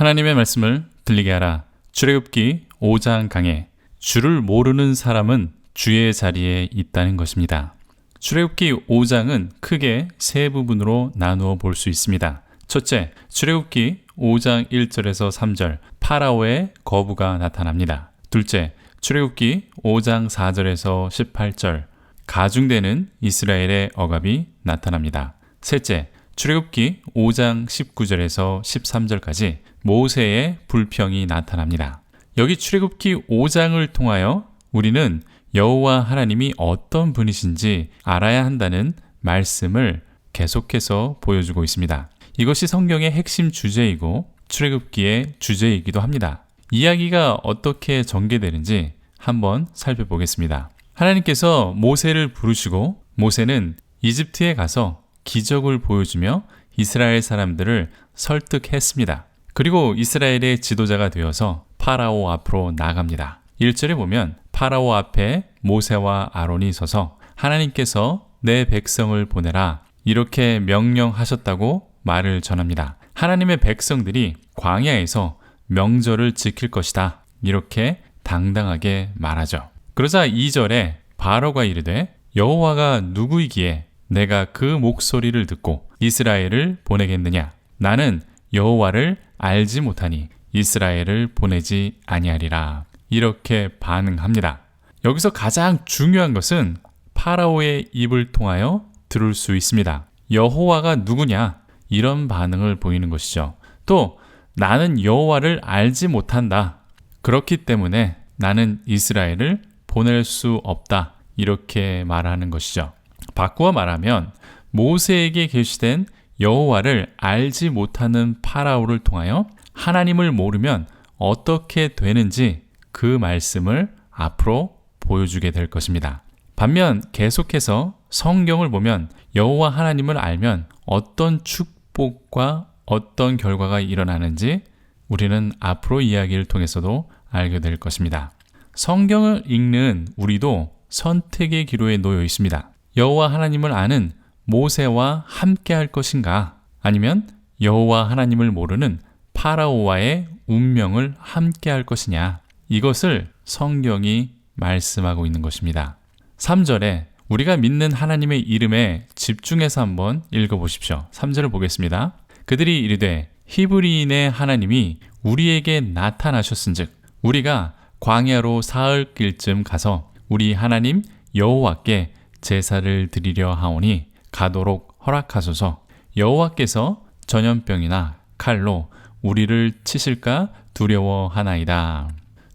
하나님의 말씀을 들리게 하라. 출애굽기 5장 강해. 주를 모르는 사람은 주의 자리에 있다는 것입니다. 출애굽기 5장은 크게 세 부분으로 나누어 볼 수 있습니다. 첫째, 출애굽기 5장 1절에서 3절 파라오의 거부가 나타납니다. 둘째, 출애굽기 5장 4절에서 18절 가중되는 이스라엘의 억압이 나타납니다. 셋째, 출애굽기 5장 19절에서 13절까지 모세의 불평이 나타납니다. 여기 출애굽기 5장을 통하여 우리는 여호와 하나님이 어떤 분이신지 알아야 한다는 말씀을 계속해서 보여주고 있습니다. 이것이 성경의 핵심 주제이고 출애굽기의 주제이기도 합니다. 이야기가 어떻게 전개되는지 한번 살펴보겠습니다. 하나님께서 모세를 부르시고 모세는 이집트에 가서 기적을 보여주며 이스라엘 사람들을 설득했습니다. 그리고 이스라엘의 지도자가 되어서 파라오 앞으로 나갑니다. 1절에 보면 파라오 앞에 모세와 아론이 서서 하나님께서 내 백성을 보내라 이렇게 명령하셨다고 말을 전합니다. 하나님의 백성들이 광야에서 명절을 지킬 것이다 이렇게 당당하게 말하죠. 그러자 2절에 바로가 이르되 여호와가 누구이기에 내가 그 목소리를 듣고 이스라엘을 보내겠느냐? 나는 여호와를 알지 못하니 이스라엘을 보내지 아니하리라. 이렇게 반응합니다. 여기서 가장 중요한 것은 파라오의 입을 통하여 들을 수 있습니다. 여호와가 누구냐? 이런 반응을 보이는 것이죠. 또 나는 여호와를 알지 못한다. 그렇기 때문에 나는 이스라엘을 보낼 수 없다. 이렇게 말하는 것이죠. 바꾸어 말하면 모세에게 계시된 여호와를 알지 못하는 파라오를 통하여 하나님을 모르면 어떻게 되는지 그 말씀을 앞으로 보여주게 될 것입니다. 반면 계속해서 성경을 보면 여호와 하나님을 알면 어떤 축복과 어떤 결과가 일어나는지 우리는 앞으로 이야기를 통해서도 알게 될 것입니다. 성경을 읽는 우리도 선택의 기로에 놓여 있습니다. 여호와 하나님을 아는 모세와 함께 할 것인가? 아니면 여호와 하나님을 모르는 파라오와의 운명을 함께 할 것이냐? 이것을 성경이 말씀하고 있는 것입니다. 3절에 우리가 믿는 하나님의 이름에 집중해서 한번 읽어보십시오. 3절을 보겠습니다. 그들이 이르되 히브리인의 하나님이 우리에게 나타나셨은즉 우리가 광야로 사흘 길쯤 가서 우리 하나님 여호와께 제사를 드리려 하오니 가도록 허락하소서. 여호와께서 전염병이나 칼로 우리를 치실까 두려워하나이다.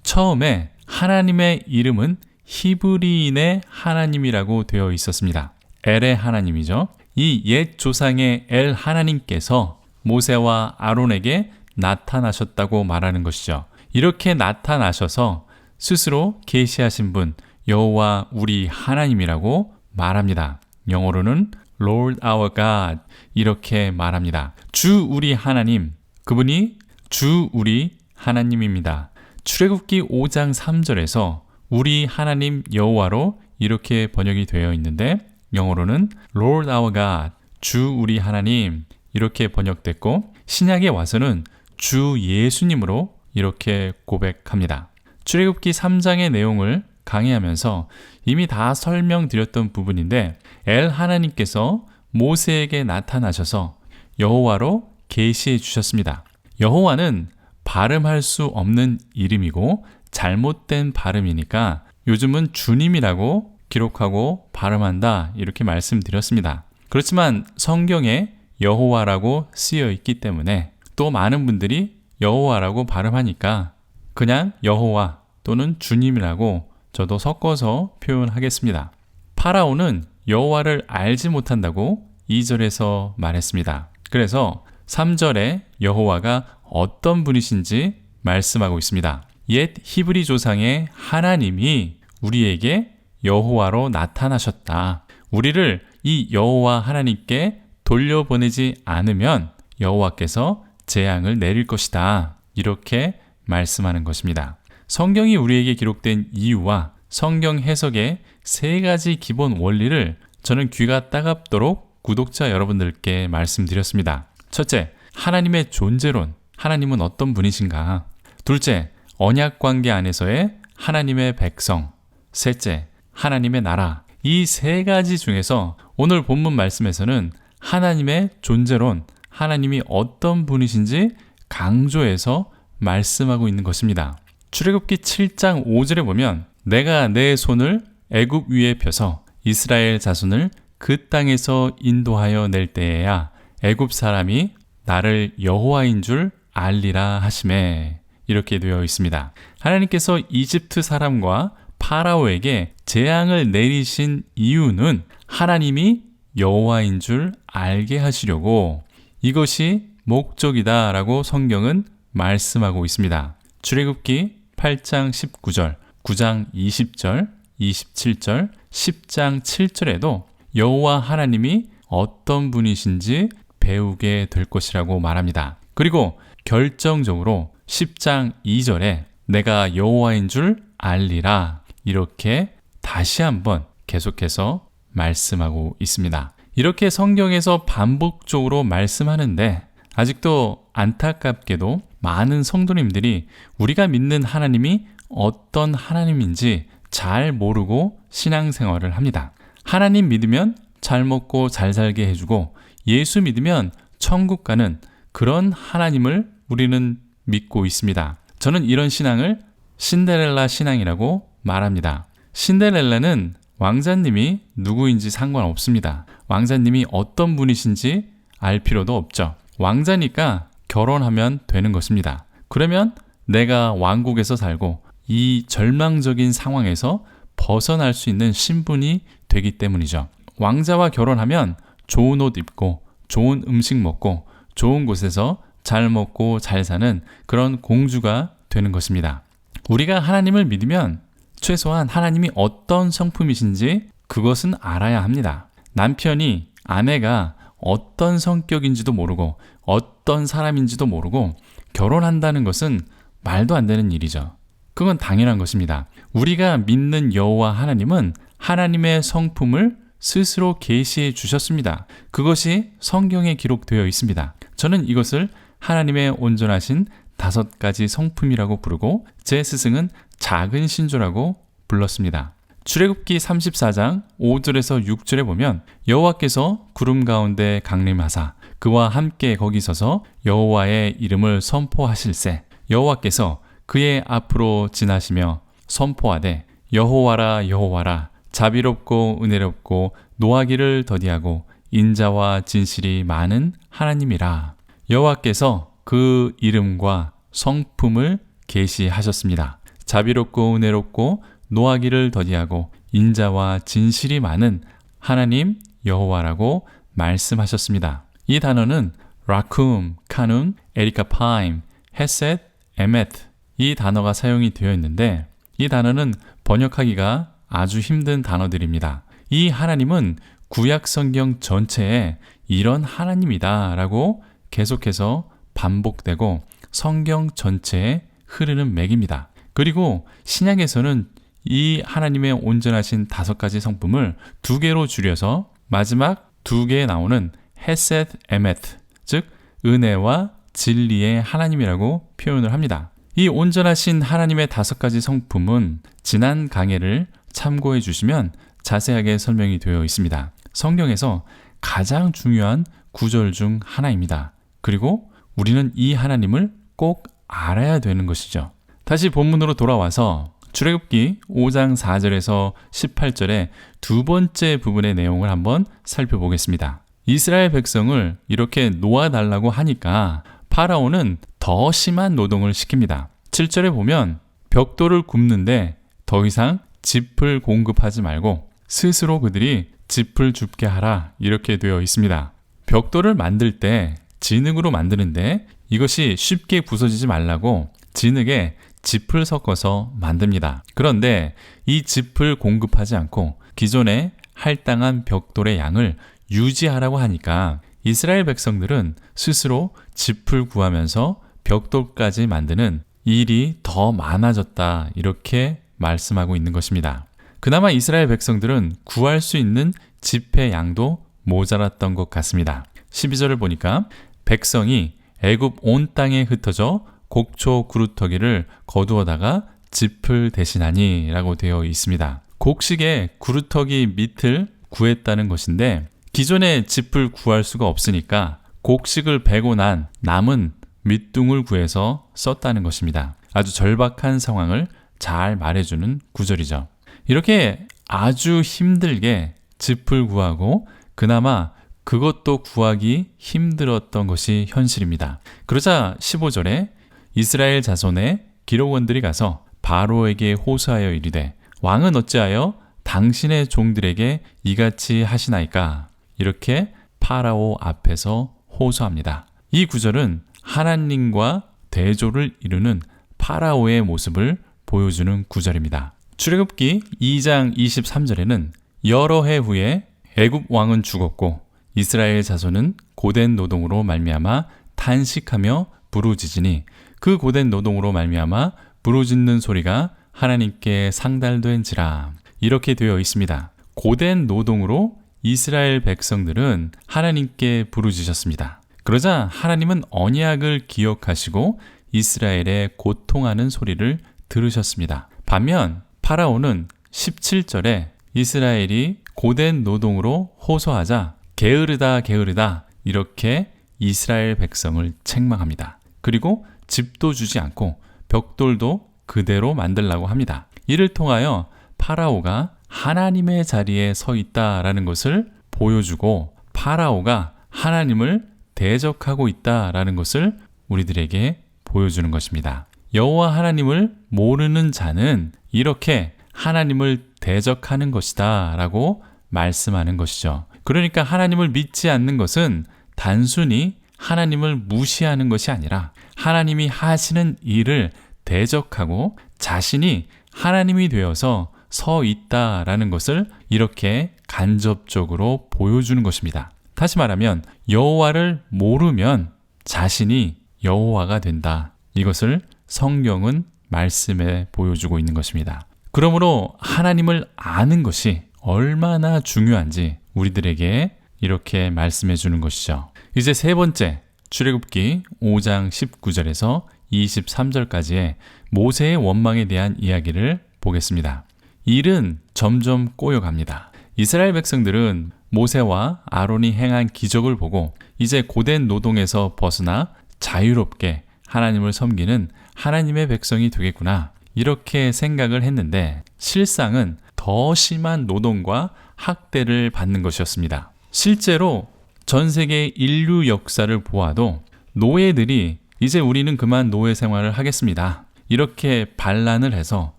처음에 하나님의 이름은 히브리인의 하나님이라고 되어 있었습니다. 엘의 하나님이죠. 이 옛 조상의 엘 하나님께서 모세와 아론에게 나타나셨다고 말하는 것이죠. 이렇게 나타나셔서 스스로 계시하신 분 여호와 우리 하나님이라고 말합니다. 영어로는 Lord our God 이렇게 말합니다. 주 우리 하나님, 그분이 주 우리 하나님입니다. 출애굽기 5장 3절에서 우리 하나님 여호와로 이렇게 번역이 되어 있는데 영어로는 Lord our God, 주 우리 하나님 이렇게 번역됐고 신약에 와서는 주 예수님으로 이렇게 고백합니다. 출애굽기 3장의 내용을 강의하면서 이미 다 설명드렸던 부분인데 엘 하나님께서 모세에게 나타나셔서 여호와로 계시해 주셨습니다. 여호와는 발음할 수 없는 이름이고 잘못된 발음이니까 요즘은 주님이라고 기록하고 발음한다 이렇게 말씀드렸습니다. 그렇지만 성경에 여호와라고 쓰여 있기 때문에 또 많은 분들이 여호와라고 발음하니까 그냥 여호와 또는 주님이라고 저도 섞어서 표현하겠습니다. 파라오는 여호와를 알지 못한다고 2절에서 말했습니다. 그래서 3절에 여호와가 어떤 분이신지 말씀하고 있습니다. 옛 히브리 조상의 하나님이 우리에게 여호와로 나타나셨다. 우리를 이 여호와 하나님께 돌려보내지 않으면 여호와께서 재앙을 내릴 것이다. 이렇게 말씀하는 것입니다. 성경이 우리에게 기록된 이유와 성경 해석의 세 가지 기본 원리를 저는 귀가 따갑도록 구독자 여러분들께 말씀드렸습니다. 첫째, 하나님의 존재론. 하나님은 어떤 분이신가? 둘째, 언약 관계 안에서의 하나님의 백성. 셋째, 하나님의 나라. 이 세 가지 중에서 오늘 본문 말씀에서는 하나님의 존재론, 하나님이 어떤 분이신지 강조해서 말씀하고 있는 것입니다. 출애굽기 7장 5절에 보면 내가 내 손을 애굽 위에 펴서 이스라엘 자손을 그 땅에서 인도하여 낼 때에야 애굽 사람이 나를 여호와인 줄 알리라 하시매, 이렇게 되어 있습니다. 하나님께서 이집트 사람과 파라오에게 재앙을 내리신 이유는 하나님이 여호와인 줄 알게 하시려고, 이것이 목적이다라고 성경은 말씀하고 있습니다. 출애굽기 8장 19절, 9장 20절, 27절, 10장 7절에도 여호와 하나님이 어떤 분이신지 배우게 될 것이라고 말합니다. 그리고 결정적으로 10장 2절에 내가 여호와인 줄 알리라, 이렇게 다시 한번 계속해서 말씀하고 있습니다. 이렇게 성경에서 반복적으로 말씀하는데 아직도 안타깝게도 많은 성도님들이 우리가 믿는 하나님이 어떤 하나님인지 잘 모르고 신앙생활을 합니다. 하나님 믿으면 잘 먹고 잘 살게 해주고 예수 믿으면 천국 가는 그런 하나님을 우리는 믿고 있습니다. 저는 이런 신앙을 신데렐라 신앙이라고 말합니다. 신데렐라는 왕자님이 누구인지 상관없습니다. 왕자님이 어떤 분이신지 알 필요도 없죠. 왕자니까 결혼하면 되는 것입니다. 그러면 내가 왕국에서 살고 이 절망적인 상황에서 벗어날 수 있는 신분이 되기 때문이죠. 왕자와 결혼하면 좋은 옷 입고 좋은 음식 먹고 좋은 곳에서 잘 먹고 잘 사는 그런 공주가 되는 것입니다. 우리가 하나님을 믿으면 최소한 하나님이 어떤 성품이신지 그것은 알아야 합니다. 남편이 아내가 어떤 성격인지도 모르고 어떤 사람인지도 모르고 결혼한다는 것은 말도 안 되는 일이죠. 그건 당연한 것입니다. 우리가 믿는 여호와 하나님은 하나님의 성품을 스스로 계시해 주셨습니다. 그것이 성경에 기록되어 있습니다. 저는 이것을 하나님의 온전하신 5가지 성품이라고 부르고 제 스승은 작은 신조라고 불렀습니다. 출애굽기 34장 5절에서 6절에 보면 여호와께서 구름 가운데 강림하사 그와 함께 거기 서서 여호와의 이름을 선포하실세 여호와께서 그의 앞으로 지나시며 선포하되 여호와라 여호와라 자비롭고 은혜롭고 노하기를 더디하고 인자와 진실이 많은 하나님이라. 여호와께서 그 이름과 성품을 계시하셨습니다. 자비롭고 은혜롭고 노하기를 더디하고 인자와 진실이 많은 하나님 여호와라고 말씀하셨습니다. 이 단어는 라쿰, 카눈, 에리카파임, 헤셋, 에메트 이 단어가 사용이 되어 있는데 이 단어는 번역하기가 아주 힘든 단어들입니다. 이 하나님은 구약 성경 전체에 이런 하나님이다 라고 계속해서 반복되고 성경 전체에 흐르는 맥입니다. 그리고 신약에서는 이 하나님의 온전하신 5가지 성품을 2개로 줄여서 마지막 2개에 나오는 헤셋 에메트, 즉 은혜와 진리의 하나님이라고 표현을 합니다. 이 온전하신 하나님의 5가지 성품은 지난 강해를 참고해 주시면 자세하게 설명이 되어 있습니다. 성경에서 가장 중요한 구절 중 하나입니다. 그리고 우리는 이 하나님을 꼭 알아야 되는 것이죠. 다시 본문으로 돌아와서 출애굽기 5장 4절에서 18절의 2번째 부분의 내용을 한번 살펴보겠습니다. 이스라엘 백성을 이렇게 놓아달라고 하니까 파라오는 더 심한 노동을 시킵니다. 7절에 보면 벽돌을 굽는데 더 이상 짚을 공급하지 말고 스스로 그들이 짚을 줍게 하라 이렇게 되어 있습니다. 벽돌을 만들 때 진흙으로 만드는데 이것이 쉽게 부서지지 말라고 진흙에 짚을 섞어서 만듭니다. 그런데 이 짚을 공급하지 않고 기존에 할당한 벽돌의 양을 유지하라고 하니까 이스라엘 백성들은 스스로 짚을 구하면서 벽돌까지 만드는 일이 더 많아졌다 이렇게 말씀하고 있는 것입니다. 그나마 이스라엘 백성들은 구할 수 있는 짚의 양도 모자랐던 것 같습니다. 12절을 보니까 백성이 애굽 온 땅에 흩어져 곡초 구루터기를 거두어다가 짚을 대신하니 라고 되어 있습니다. 곡식의 구루터기 밑을 구했다는 것인데 기존에 짚을 구할 수가 없으니까 곡식을 베고 난 남은 밑둥을 구해서 썼다는 것입니다. 아주 절박한 상황을 잘 말해주는 구절이죠. 이렇게 아주 힘들게 짚을 구하고 그나마 그것도 구하기 힘들었던 것이 현실입니다. 그러자 15절에 이스라엘 자손의 기록원들이 가서 바로에게 호소하여 이르되 왕은 어찌하여 당신의 종들에게 이같이 하시나이까? 이렇게 파라오 앞에서 호소합니다. 이 구절은 하나님과 대조를 이루는 파라오의 모습을 보여주는 구절입니다. 출애굽기 2장 23절에는 여러 해 후에 애굽 왕은 죽었고 이스라엘 자손은 고된 노동으로 말미암아 탄식하며 부르짖으니 그 고된 노동으로 말미암아 부르짖는 소리가 하나님께 상달된지라. 이렇게 되어 있습니다. 고된 노동으로 이스라엘 백성들은 하나님께 부르짖었습니다. 그러자 하나님은 언약을 기억하시고 이스라엘의 고통하는 소리를 들으셨습니다. 반면 파라오는 17절에 이스라엘이 고된 노동으로 호소하자 게으르다 게으르다 이렇게 이스라엘 백성을 책망합니다. 그리고 집도 주지 않고 벽돌도 그대로 만들라고 합니다. 이를 통하여 파라오가 하나님의 자리에 서 있다라는 것을 보여주고 파라오가 하나님을 대적하고 있다라는 것을 우리들에게 보여주는 것입니다. 여호와 하나님을 모르는 자는 이렇게 하나님을 대적하는 것이다 라고 말씀하는 것이죠. 그러니까 하나님을 믿지 않는 것은 단순히 하나님을 무시하는 것이 아니라 하나님이 하시는 일을 대적하고 자신이 하나님이 되어서 서 있다라는 것을 이렇게 간접적으로 보여주는 것입니다. 다시 말하면 여호와를 모르면 자신이 여호와가 된다. 이것을 성경은 말씀에 보여주고 있는 것입니다. 그러므로 하나님을 아는 것이 얼마나 중요한지 우리들에게 이렇게 말씀해 주는 것이죠. 이제 세 번째, 출애굽기 5장 19절에서 23절까지의 모세의 원망에 대한 이야기를 보겠습니다. 일은 점점 꼬여갑니다. 이스라엘 백성들은 모세와 아론이 행한 기적을 보고 이제 고된 노동에서 벗어나 자유롭게 하나님을 섬기는 하나님의 백성이 되겠구나 이렇게 생각을 했는데 실상은 더 심한 노동과 학대를 받는 것이었습니다. 실제로 전 세계 인류 역사를 보아도 노예들이 이제 우리는 그만 노예 생활을 하겠습니다. 이렇게 반란을 해서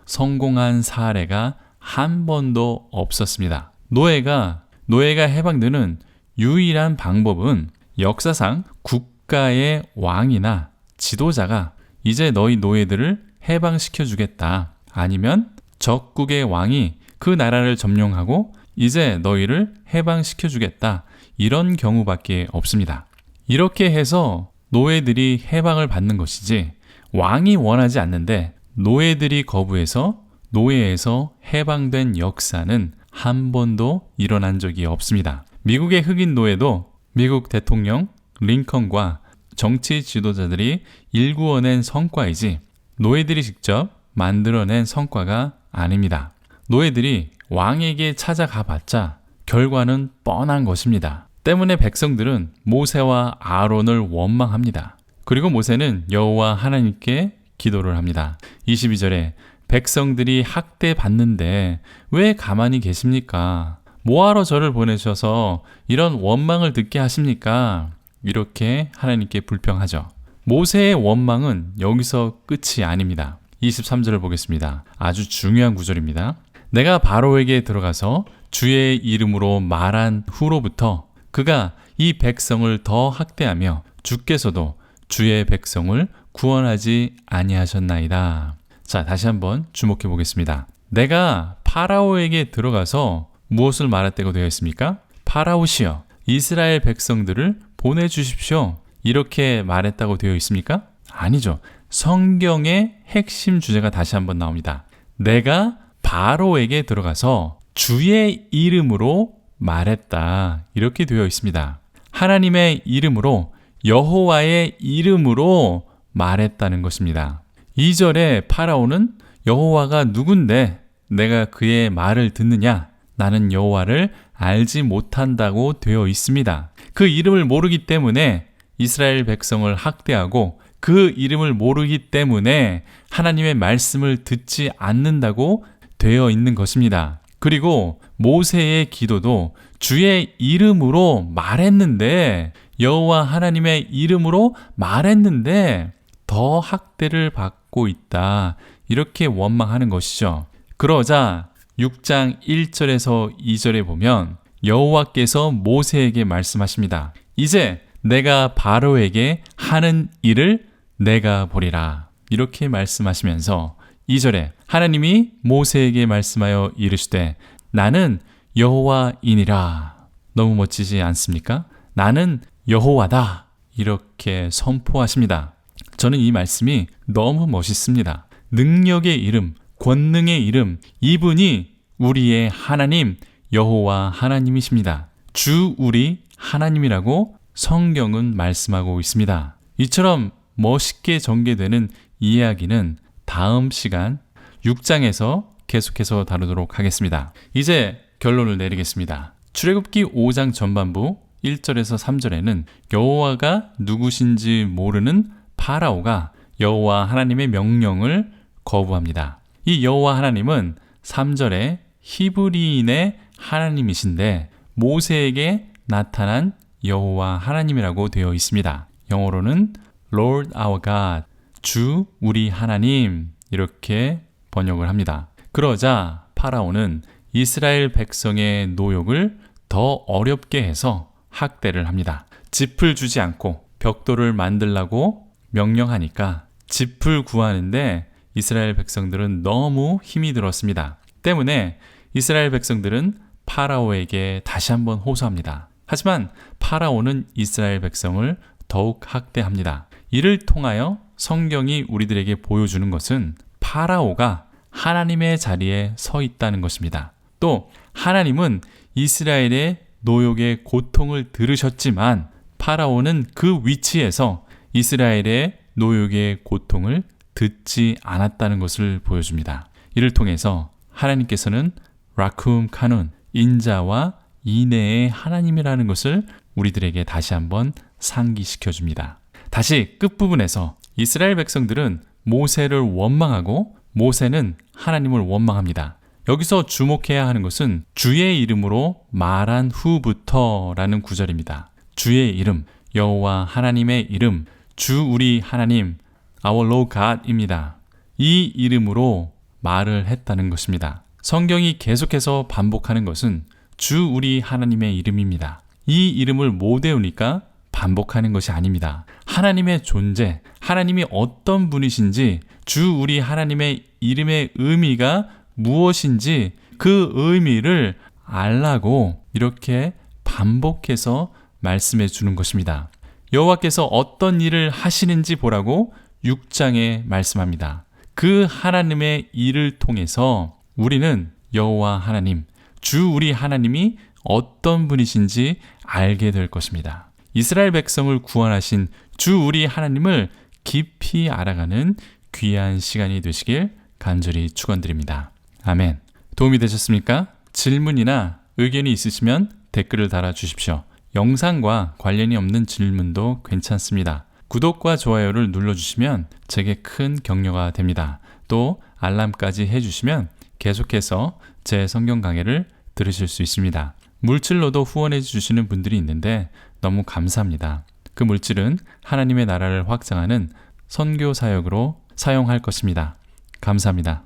성공한 사례가 한 번도 없었습니다. 노예가 해방되는 유일한 방법은 역사상 국가의 왕이나 지도자가 이제 너희 노예들을 해방시켜 주겠다. 아니면 적국의 왕이 그 나라를 점령하고 이제 너희를 해방시켜 주겠다. 이런 경우밖에 없습니다. 이렇게 해서 노예들이 해방을 받는 것이지 왕이 원하지 않는데 노예들이 거부해서 노예에서 해방된 역사는 한 번도 일어난 적이 없습니다. 미국의 흑인 노예도 미국 대통령 링컨과 정치 지도자들이 일구어낸 성과이지 노예들이 직접 만들어낸 성과가 아닙니다. 노예들이 왕에게 찾아가 봤자 결과는 뻔한 것입니다. 때문에 백성들은 모세와 아론을 원망합니다. 그리고 모세는 여호와 하나님께 기도를 합니다. 22절에 백성들이 학대받는데 왜 가만히 계십니까? 뭐하러 저를 보내셔서 이런 원망을 듣게 하십니까? 이렇게 하나님께 불평하죠. 모세의 원망은 여기서 끝이 아닙니다. 23절을 보겠습니다. 아주 중요한 구절입니다. 내가 바로에게 들어가서 주의 이름으로 말한 후로부터 그가 이 백성을 더 학대하며 주께서도 주의 백성을 구원하지 아니하셨나이다. 자, 다시 한번 주목해 보겠습니다. 내가 파라오에게 들어가서 무엇을 말했다고 되어 있습니까? 파라오시여, 이스라엘 백성들을 보내주십시오. 이렇게 말했다고 되어 있습니까? 아니죠. 성경의 핵심 주제가 다시 한번 나옵니다. 내가 바로에게 들어가서 주의 이름으로 말했다. 이렇게 되어 있습니다. 하나님의 이름으로 여호와의 이름으로 말했다는 것입니다. 2절에 파라오는 여호와가 누군데 내가 그의 말을 듣느냐? 나는 여호와를 알지 못한다고 되어 있습니다. 그 이름을 모르기 때문에 이스라엘 백성을 학대하고 그 이름을 모르기 때문에 하나님의 말씀을 듣지 않는다고 되어 있는 것입니다. 그리고 모세의 기도도 주의 이름으로 말했는데 여호와 하나님의 이름으로 말했는데 더 학대를 받고 있다. 이렇게 원망하는 것이죠. 그러자 6장 1절에서 2절에 보면 여호와께서 모세에게 말씀하십니다. 이제 내가 바로에게 하는 일을 내가 보리라. 이렇게 말씀하시면서 2절에 하나님이 모세에게 말씀하여 이르시되 나는 여호와이니라. 너무 멋지지 않습니까? 나는 여호와다. 이렇게 선포하십니다. 저는 이 말씀이 너무 멋있습니다. 능력의 이름, 권능의 이름, 이분이 우리의 하나님 여호와 하나님이십니다. 주 우리 하나님이라고 성경은 말씀하고 있습니다. 이처럼 멋있게 전개되는 이야기는 다음 시간 6장에서 계속해서 다루도록 하겠습니다. 이제 결론을 내리겠습니다. 출애굽기 5장 전반부 1절에서 3절에는 여호와가 누구신지 모르는 파라오가 여호와 하나님의 명령을 거부합니다. 이 여호와 하나님은 3절에 히브리인의 하나님이신데 모세에게 나타난 여호와 하나님이라고 되어 있습니다. 영어로는 Lord our God, 주 우리 하나님 이렇게 번역을 합니다. 그러자 파라오는 이스라엘 백성의 노역을 더 어렵게 해서 학대를 합니다. 짚을 주지 않고 벽돌을 만들라고 명령하니까 짚을 구하는데 이스라엘 백성들은 너무 힘이 들었습니다. 때문에 이스라엘 백성들은 파라오에게 다시 한번 호소합니다. 하지만 파라오는 이스라엘 백성을 더욱 학대합니다. 이를 통하여 성경이 우리들에게 보여주는 것은 파라오가 하나님의 자리에 서 있다는 것입니다. 또 하나님은 이스라엘의 노역의 고통을 들으셨지만 파라오는 그 위치에서 이스라엘의 노역의 고통을 듣지 않았다는 것을 보여줍니다. 이를 통해서 하나님께서는 라쿰 카눈, 인자와 인애의 하나님이라는 것을 우리들에게 다시 한번 상기시켜 줍니다. 다시 끝부분에서 이스라엘 백성들은 모세를 원망하고 모세는 하나님을 원망합니다. 여기서 주목해야 하는 것은 주의 이름으로 말한 후부터라는 구절입니다. 주의 이름, 여호와 하나님의 이름, 주 우리 하나님, Our Lord God입니다. 이 이름으로 말을 했다는 것입니다. 성경이 계속해서 반복하는 것은 주 우리 하나님의 이름입니다. 이 이름을 못 외우니까 반복하는 것이 아닙니다. 하나님의 존재, 하나님이 어떤 분이신지, 주 우리 하나님의 이름의 의미가 무엇인지 그 의미를 알라고 이렇게 반복해서 말씀해 주는 것입니다. 여호와께서 어떤 일을 하시는지 보라고 6장에 말씀합니다. 그 하나님의 일을 통해서 우리는 여호와 하나님, 주 우리 하나님이 어떤 분이신지 알게 될 것입니다. 이스라엘 백성을 구원하신 주 우리 하나님을 깊이 알아가는 귀한 시간이 되시길 간절히 축원드립니다. 아멘. 도움이 되셨습니까? 질문이나 의견이 있으시면 댓글을 달아주십시오. 영상과 관련이 없는 질문도 괜찮습니다. 구독과 좋아요를 눌러주시면 제게 큰 격려가 됩니다. 또 알람까지 해주시면 계속해서 제 성경 강해를 들으실 수 있습니다. 물질로도 후원해 주시는 분들이 있는데 너무 감사합니다. 그 물질은 하나님의 나라를 확장하는 선교 사역으로 사용할 것입니다. 감사합니다.